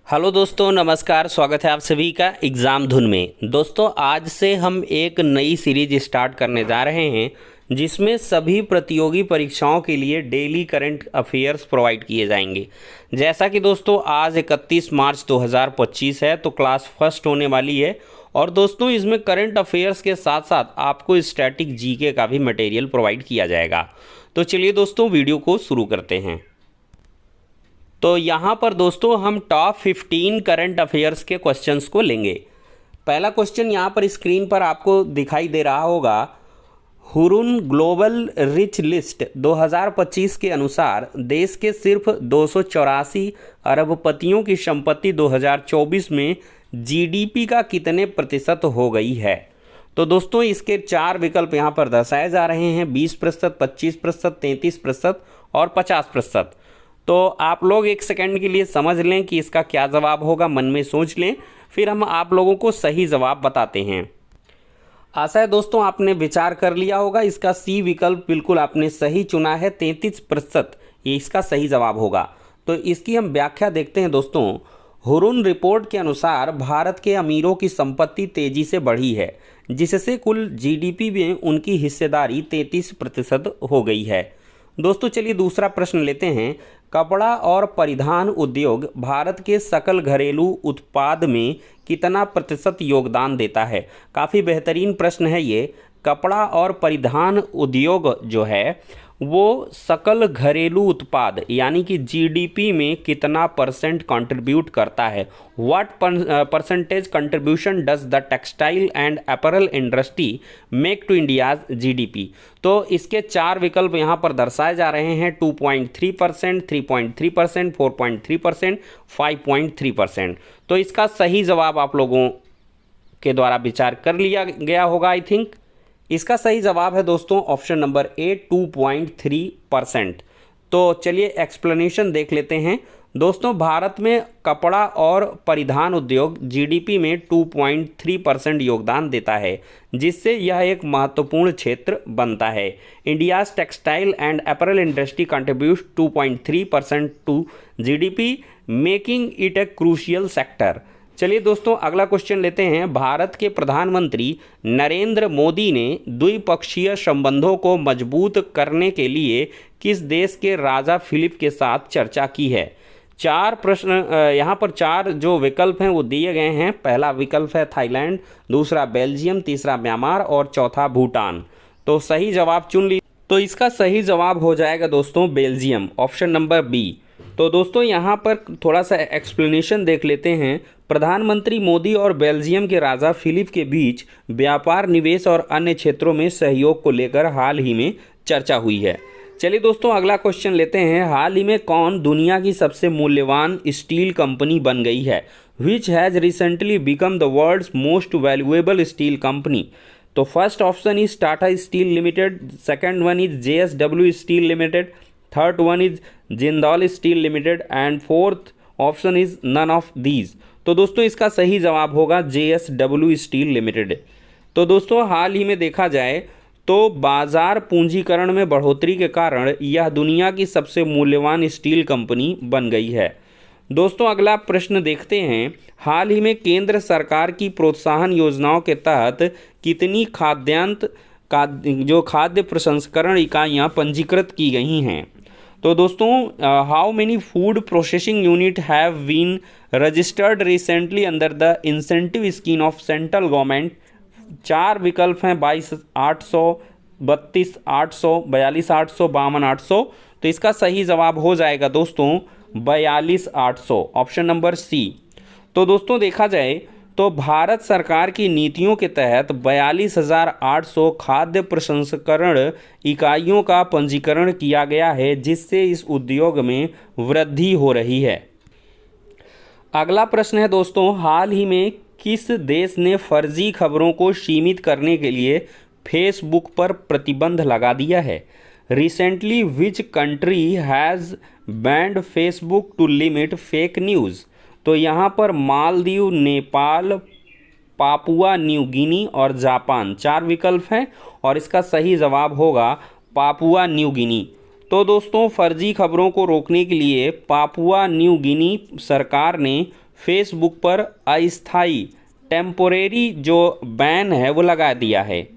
Hello दोस्तों, नमस्कार। स्वागत है आप सभी का एग्ज़ाम धुन में। दोस्तों, आज से हम एक नई सीरीज स्टार्ट करने जा रहे हैं जिसमें सभी प्रतियोगी परीक्षाओं के लिए डेली करंट अफेयर्स प्रोवाइड किए जाएंगे। जैसा कि दोस्तों आज 31 मार्च 2025 है, तो क्लास फर्स्ट होने वाली है। और दोस्तों, इसमें करंट अफेयर्स के साथ साथ आपको स्टैटिक जीके का भी मटेरियल प्रोवाइड किया जाएगा। तो चलिए दोस्तों, वीडियो को शुरू करते हैं। तो यहाँ पर दोस्तों हम टॉप 15 करंट अफेयर्स के क्वेश्चंस को लेंगे। पहला क्वेश्चन यहाँ पर स्क्रीन पर आपको दिखाई दे रहा होगा। हुरुन ग्लोबल रिच लिस्ट 2025 के अनुसार देश के सिर्फ 284 अरबपतियों की संपत्ति 2024 में जीडीपी का कितने प्रतिशत हो गई है। तो दोस्तों इसके चार विकल्प यहाँ पर दर्शाए जा रहे हैं: 20%, 25%, 33% और 50%। तो आप लोग एक सेकंड के लिए समझ लें कि इसका क्या जवाब होगा, मन में सोच लें, फिर हम आप लोगों को सही जवाब बताते हैं। आशा है दोस्तों आपने विचार कर लिया होगा। इसका सी विकल्प बिल्कुल आपने सही चुना है, 33%, ये इसका सही जवाब होगा। तो इसकी हम व्याख्या देखते हैं दोस्तों। हुरुन रिपोर्ट के अनुसार भारत के अमीरों की संपत्ति तेजी से बढ़ी है, जिससे कुल जीडीपी में उनकी हिस्सेदारी 33% हो गई है। दोस्तों चलिए दूसरा प्रश्न लेते हैं। कपड़ा और परिधान उद्योग भारत के सकल घरेलू उत्पाद में कितना प्रतिशत योगदान देता है। काफ़ी बेहतरीन प्रश्न है ये। कपड़ा और परिधान उद्योग जो है वो सकल घरेलू उत्पाद यानी कि जीडीपी में कितना परसेंट कंट्रीब्यूट करता है। What percentage contribution does the textile and apparel industry make to India's GDP. तो इसके चार विकल्प यहाँ पर दर्शाए जा रहे हैं: 2.3%, 3.3%, 4.3%, 5.3%। तो इसका सही जवाब आप लोगों के द्वारा विचार कर लिया गया होगा आई थिंक। इसका सही जवाब है दोस्तों ऑप्शन नंबर ए, 2.3%। तो चलिए एक्सप्लेनेशन देख लेते हैं। दोस्तों भारत में कपड़ा और परिधान उद्योग जीडीपी में 2.3% योगदान देता है, जिससे यह एक महत्वपूर्ण क्षेत्र बनता है। India's textile and apparel industry contribute 2.3% to GDP, making it a crucial sector. चलिए दोस्तों अगला क्वेश्चन लेते हैं। भारत के प्रधानमंत्री नरेंद्र मोदी ने द्विपक्षीय संबंधों को मजबूत करने के लिए किस देश के राजा फिलिप के साथ चर्चा की है। चार प्रश्न यहाँ पर चार जो विकल्प हैं वो दिए गए हैं। पहला विकल्प है थाईलैंड, दूसरा बेल्जियम, तीसरा म्यांमार और चौथा भूटान। तो सही जवाब चुन ली। तो इसका सही जवाब हो जाएगा दोस्तों बेल्जियम, ऑप्शन नंबर बी। तो दोस्तों यहाँ पर थोड़ा सा एक्सप्लेनेशन देख लेते हैं। प्रधानमंत्री मोदी और बेल्जियम के राजा फिलिप के बीच व्यापार, निवेश और अन्य क्षेत्रों में सहयोग को लेकर हाल ही में चर्चा हुई है। चलिए दोस्तों अगला क्वेश्चन लेते हैं। हाल ही में कौन दुनिया की सबसे मूल्यवान स्टील कंपनी बन गई है। Which has recently become the world's most valuable steel company. तो first option is Tata Steel Limited, second one is JSW Steel Limited, third one is Jindal Steel Limited and fourth option is none of these. तो दोस्तों इसका सही जवाब होगा JSW Steel limited. तो दोस्तों हाल ही में देखा जाए तो बाजार पूंजीकरण में बढ़ोतरी के कारण यह दुनिया की सबसे मूल्यवान स्टील कंपनी बन गई है। दोस्तों अगला प्रश्न देखते हैं। हाल ही में केंद्र सरकार की प्रोत्साहन योजनाओं के तहत कितनी खाद्य प्रसंस्करण इकाइयाँ पंजीकृत की गई हैं। तो दोस्तों how many food processing unit have been registered recently under the incentive scheme of central government. चार विकल्प हैं: 22,800, 32,800, 42,800, 52,800। तो इसका सही जवाब हो जाएगा दोस्तों 42,800, ऑप्शन नंबर सी। तो दोस्तों देखा जाए तो भारत सरकार की नीतियों के तहत 42,800 खाद्य प्रसंस्करण इकाइयों का पंजीकरण किया गया है, जिससे इस उद्योग में वृद्धि हो रही है। अगला प्रश्न है दोस्तों। हाल ही में किस देश ने फर्जी खबरों को सीमित करने के लिए फेसबुक पर प्रतिबंध लगा दिया है। Recently which country has banned Facebook to limit fake news. तो यहाँ पर Maldives, Nepal, Papua New Guinea और जापान चार विकल्प हैं और इसका सही जवाब होगा पापुआ न्यू गिनी। तो दोस्तों फर्जी खबरों को रोकने के लिए पापुआ न्यू गिनी सरकार ने फेसबुक पर अस्थाई टेम्पोरेरी जो बैन है वो लगा दिया है।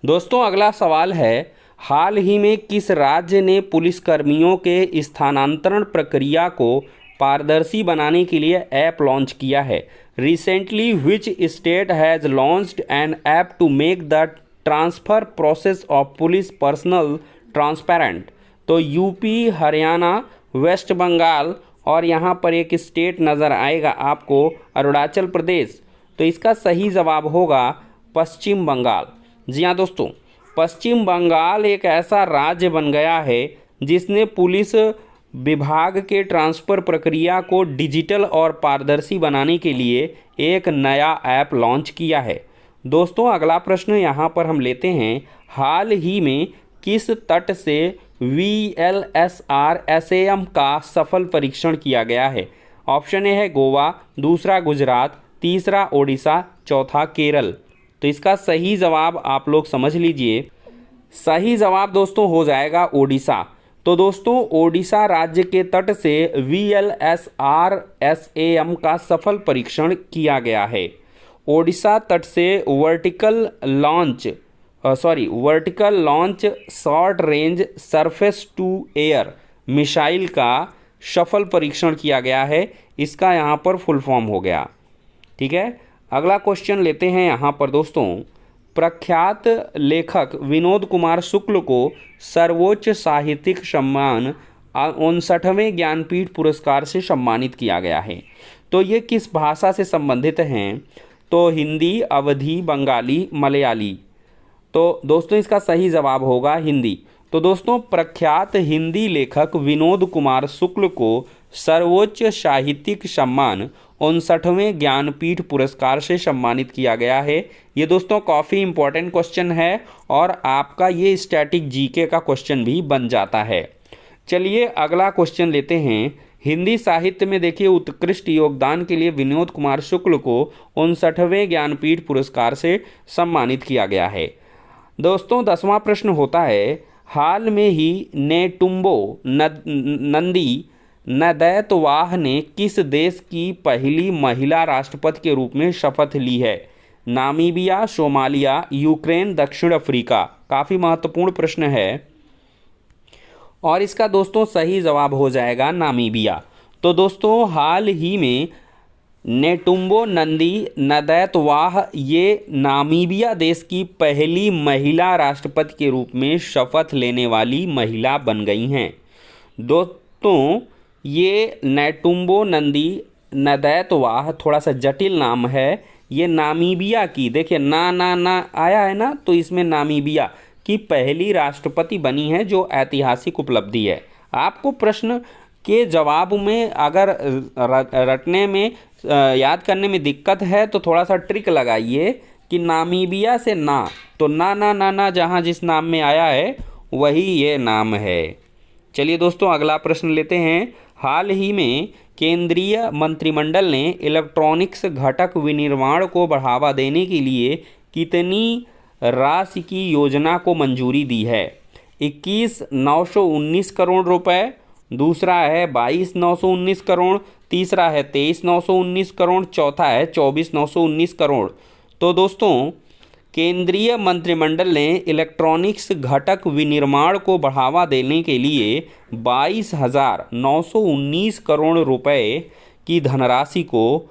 दोस्तों अगला सवाल है, हाल ही में किस राज्य ने पुलिसकर्मियों के स्थानांतरण प्रक्रिया को पारदर्शी बनाने के लिए ऐप लॉन्च किया है? Recently which state has launched an app to make the transfer process of police personal transparent? तो यूपी, हरियाणा, वेस्ट बंगाल और यहाँ पर एक स्टेट नज़र आएगा आपको अरुणाचल प्रदेश। तो इसका सही जवाब होगा पश्चिम बंगाल। जी हाँ दोस्तों, पश्चिम बंगाल एक ऐसा राज्य बन गया है जिसने पुलिस विभाग के ट्रांसफ़र प्रक्रिया को डिजिटल और पारदर्शी बनाने के लिए एक नया ऐप लॉन्च किया है। दोस्तों अगला प्रश्न यहाँ पर हम लेते हैं, हाल ही में किस तट से VLSR SAM का सफल परीक्षण किया गया है? ऑप्शन ए है गोवा, दूसरा गुजरात, तीसरा ओडिशा, चौथा केरल। तो इसका सही जवाब आप लोग समझ लीजिए, सही जवाब दोस्तों हो जाएगा ओडिशा। तो दोस्तों ओडिशा राज्य के तट से VLSR SAM का सफल परीक्षण किया गया है। ओडिशा तट से vertical launch short range surface to air missile का सफल परीक्षण किया गया है। इसका यहाँ पर फुल फॉर्म हो गया। ठीक है, अगला क्वेश्चन लेते हैं यहाँ पर दोस्तों, प्रख्यात लेखक विनोद कुमार शुक्ल को सर्वोच्च साहित्यिक सम्मान 59वें ज्ञानपीठ पुरस्कार से सम्मानित किया गया है। तो ये किस भाषा से संबंधित हैं? तो हिंदी, अवधी, बंगाली, मलयाली। तो दोस्तों इसका सही जवाब होगा हिंदी। तो दोस्तों प्रख्यात हिंदी लेखक विनोद कुमार शुक्ल को सर्वोच्च साहित्यिक सम्मान 59वें ज्ञानपीठ पुरस्कार से सम्मानित किया गया है। ये दोस्तों काफ़ी इंपॉर्टेंट क्वेश्चन है और आपका ये स्टैटिक जीके का क्वेश्चन भी बन जाता है। चलिए अगला क्वेश्चन लेते हैं। हिंदी साहित्य में देखिए उत्कृष्ट योगदान के लिए विनोद कुमार शुक्ल को 59वें ज्ञानपीठ पुरस्कार से सम्मानित किया गया है। दोस्तों 10वां प्रश्न होता है, हाल में ही नेटुम्बो नंदी नदैतवाह ने किस देश की पहली महिला राष्ट्रपति के रूप में शपथ ली है? नामीबिया, सोमालिया, यूक्रेन, दक्षिण अफ्रीका। काफ़ी महत्वपूर्ण प्रश्न है और इसका दोस्तों सही जवाब हो जाएगा नामीबिया। तो दोस्तों हाल ही में नेटुम्बो नंदी नदैतवाह ये नामीबिया देश की पहली महिला राष्ट्रपति के रूप में शपथ लेने वाली महिला बन गई हैं। दोस्तों ये नेटुम्बो नंदी नदैतवाह थोड़ा सा जटिल नाम है। ये नामीबिया की, देखिए ना आया है ना, तो इसमें नामीबिया की पहली राष्ट्रपति बनी है, जो ऐतिहासिक उपलब्धि है। आपको प्रश्न के जवाब में अगर रटने में याद करने में दिक्कत है तो थोड़ा सा ट्रिक लगाइए कि नामीबिया से ना, तो ना जहाँ जिस नाम में आया है वही ये नाम है। चलिए दोस्तों अगला प्रश्न लेते हैं। हाल ही में केंद्रीय मंत्रिमंडल ने इलेक्ट्रॉनिक्स घटक विनिर्माण को बढ़ावा देने के लिए कितनी राशि की योजना को मंजूरी दी है? 21,919 करोड़ रुपए, दूसरा है 22,919 करोड़, तीसरा है 23,919 करोड़, चौथा है 24,919 करोड़। तो दोस्तों केंद्रीय मंत्रिमंडल ने इलेक्ट्रॉनिक्स घटक विनिर्माण को बढ़ावा देने के लिए 22,919 करोड़ रुपए की धनराशि को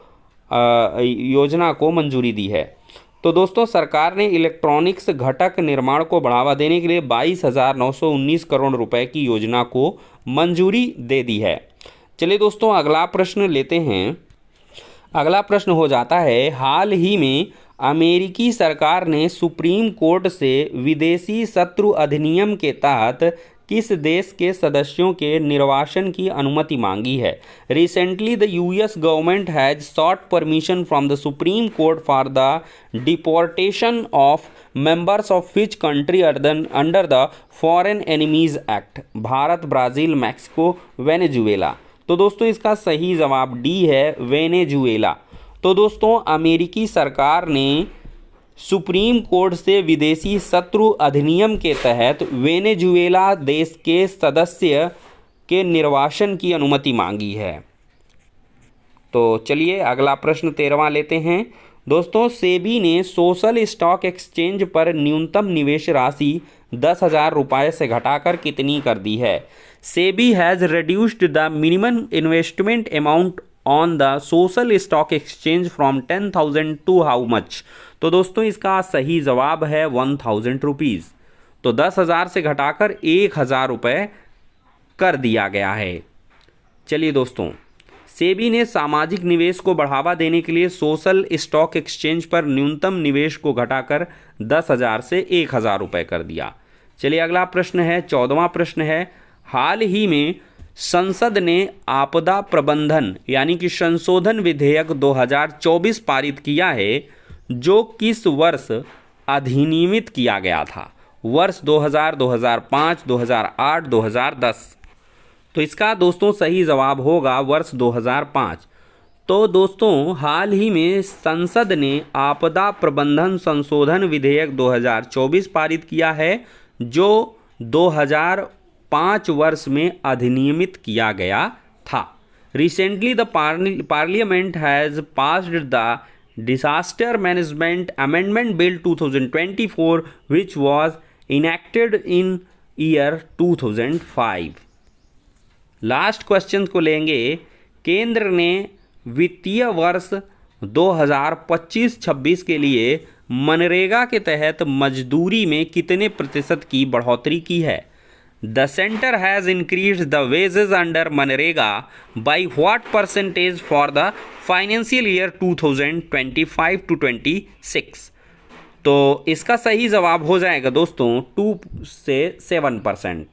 योजना को मंजूरी दी है। तो दोस्तों सरकार ने इलेक्ट्रॉनिक्स घटक निर्माण को बढ़ावा देने के लिए 22,919 करोड़ रुपए की योजना को मंजूरी दे दी है। चलिए दोस्तों अगला प्रश्न लेते हैं। अगला प्रश्न हो जाता है, हाल ही में अमेरिकी सरकार ने सुप्रीम कोर्ट से विदेशी शत्रु अधिनियम के तहत किस देश के सदस्यों के निर्वासन की अनुमति मांगी है? Recently the US government has short permission from the supreme court for the deportation of members of which country under the foreign enemies act? Bharat, Brazil, Mexico, Venezuela. तो दोस्तों इसका सही जवाब डी है, वेनेजुएला। तो दोस्तों अमेरिकी सरकार ने सुप्रीम कोर्ट से विदेशी शत्रु अधिनियम के तहत वेनेजुएला देश के सदस्य के निर्वासन की अनुमति मांगी है। तो चलिए अगला प्रश्न 13वां लेते हैं। दोस्तों, सेबी ने सोशल स्टॉक एक्सचेंज पर न्यूनतम निवेश राशि 10,000 रुपये से घटाकर कितनी कर दी है? SEBI has reduced the minimum investment amount on the social stock exchange from 10,000 to how much? तो दोस्तों इसका सही जवाब है 1,000 रुपीज़। तो 10,000 से घटाकर 1,000 रुपये कर दिया गया है। चलिए दोस्तों, सेबी ने सामाजिक निवेश को बढ़ावा देने के लिए सोशल स्टॉक एक्सचेंज पर न्यूनतम निवेश को घटाकर 10,000 से 1,000 रुपये कर दिया। चलिए अगला प्रश्न है, 14वां प्रश्न है। हाल ही में संसद ने आपदा प्रबंधन यानी कि संशोधन विधेयक 2024 पारित किया है, जो किस वर्ष अधिनियमित किया गया था? वर्ष 2000, 2005, 2008, 2010? तो इसका दोस्तों सही जवाब होगा वर्ष 2005। तो दोस्तों हाल ही में संसद ने आपदा प्रबंधन संशोधन विधेयक 2024 पारित किया है, जो 2005 वर्ष में अधिनियमित किया गया था। Recently the parliament has passed the disaster management amendment bill 2024 which was enacted in year 2005। Last question को लेंगे। केंद्र ने वित्तीय वर्ष 2025-26 के लिए मनरेगा के तहत मजदूरी में कितने प्रतिशत की बढ़ोतरी की है? The centre has increased the wages under MNREGA by what percentage for the financial year 2025-26? तो इसका सही जवाब हो जाएगा दोस्तों 2 से 7%।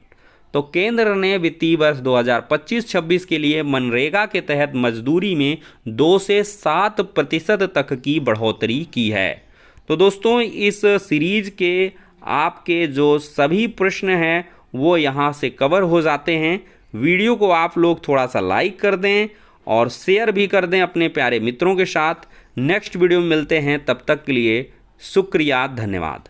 तो केंद्र ने वित्तीय वर्ष 2025-26 के लिए मनरेगा के तहत मजदूरी में 2 से 7% तक की बढ़ोतरी की है। तो दोस्तों इस सीरीज के आपके जो सभी प्रश्न हैं वो यहाँ से कवर हो जाते हैं। वीडियो को आप लोग थोड़ा सा लाइक कर दें और शेयर भी कर दें अपने प्यारे मित्रों के साथ। नेक्स्ट वीडियो में मिलते हैं, तब तक के लिए शुक्रिया, धन्यवाद।